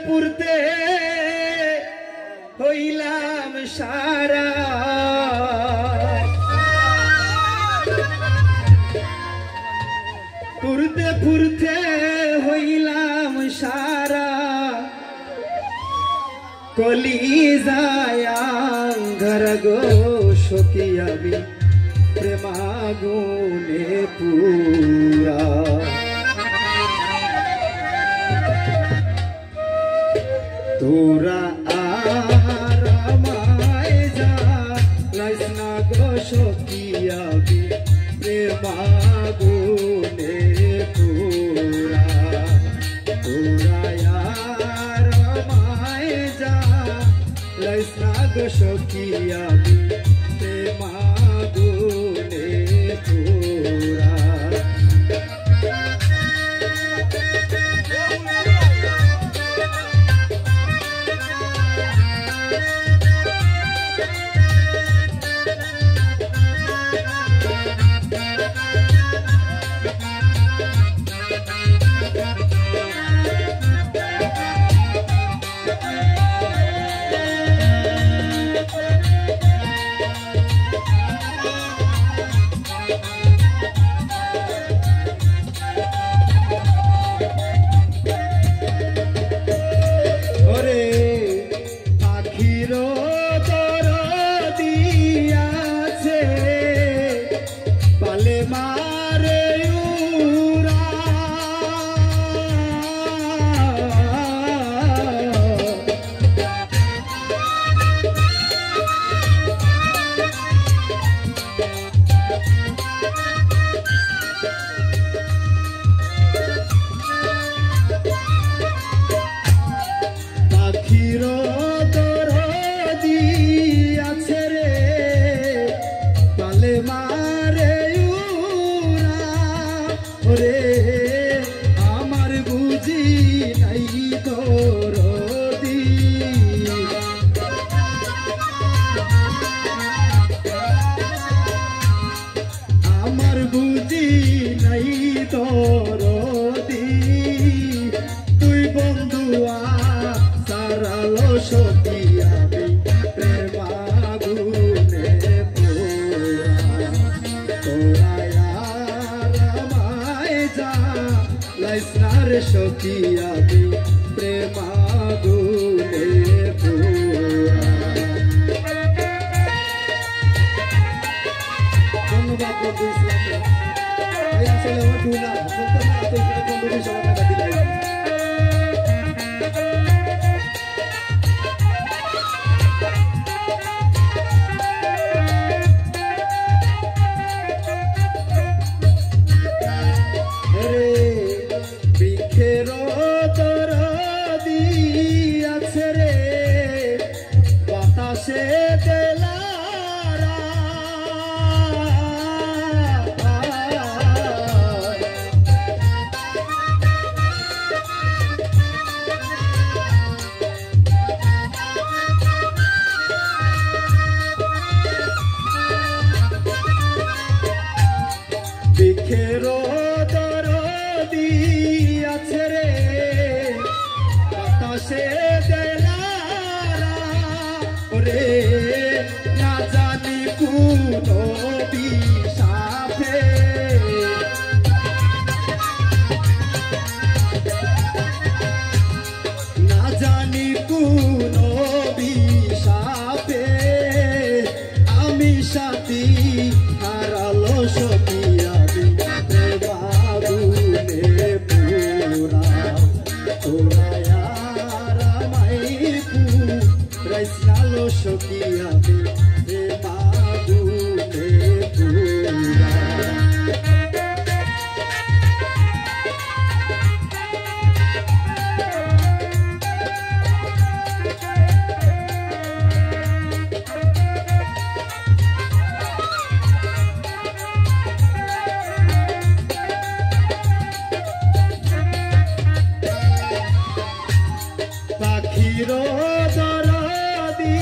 পুরতে হইলাম সারা পুরতে পুরতে হইলাম সারা কলিজায় আঙ্গার গো সখী আমি প্রেমাগুনে পুরা তোরা আর আমায় জানাইস না গো সখী আমি প্রেমাগুনে পুরা তোরা আর আমায় জানাইস না গো সখী আমি প্রেমাগুনে পুরা আমার বুঝি নাই দরদি আমার বুঝি নাই দরদি তুই বন্ধুয়া সারালো সখী আমি প্রেমাগুনে পোড়া তোরা লাইসনার সখী আমি প্রেমাগুনে পুরা ধন্যবাদ বন্ধু ইসলামকে ভাই আসলে আমার টুনা বলতে না তো বন্ধু সবাই টাকা দিলাই বিখেরো দরদি আছে রে বাতাসে দেলারা ওরে না জানি কোন বিষাপে না জানি কোন বিষাপে আমি সাথী হারালো সখী সখী আমি প্রেমাগুনে পুরা পাখির দরদি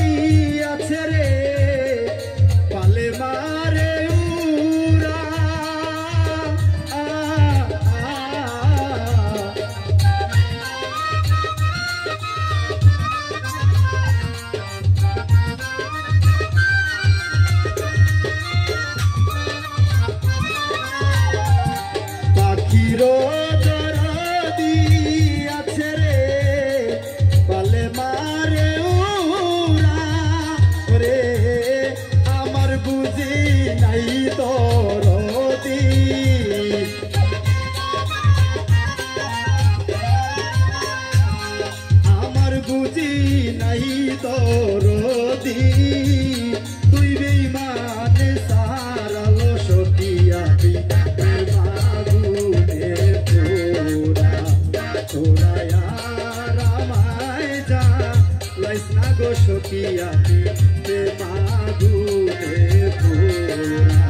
আছে রে পালে মারে উড়া নাই দরদি তুই বেঈমান সারালো সকিয়া মাগুনে পোড়া তোরা রামায় যা লাইস না গো সকিয়া মাগুনে পোড়া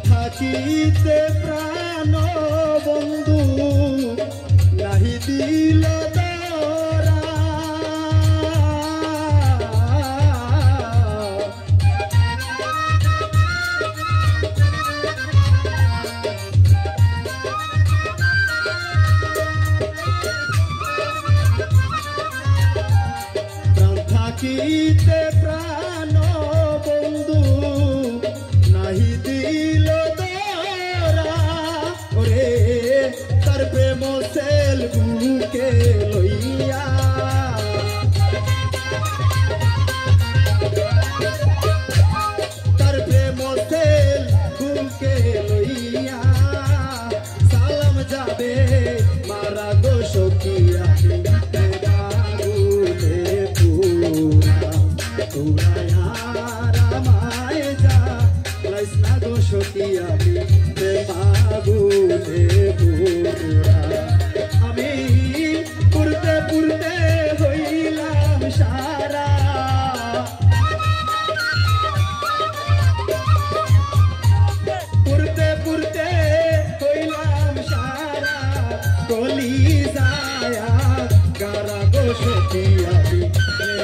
থাকিতে প্রাণ বন্ধু নাহি দিল দরা প্রাণ থাকিতে প্রাণ বন্ধু নাহি দিল তার প্রেম সেল বুকে লইয়া তার প্রেম সেল বুকে লইয়া সালাম যাবে মারা গো সখিয়া বাগুনে পুরা তোরা রামায় যা লাইস না গো সখিয়া বাগুনে আমি পুরতে পুরতে হইলাম সারা পুরতে পুরতে হইলাম সারা কলি যায়া গারা গো সখিয়া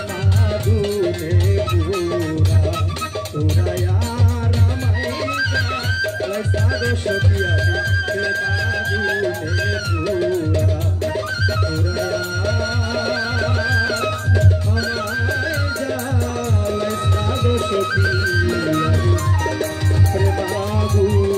মাগুনে পুরা তোরা রামায় লাইসা গো সখিয়া Babu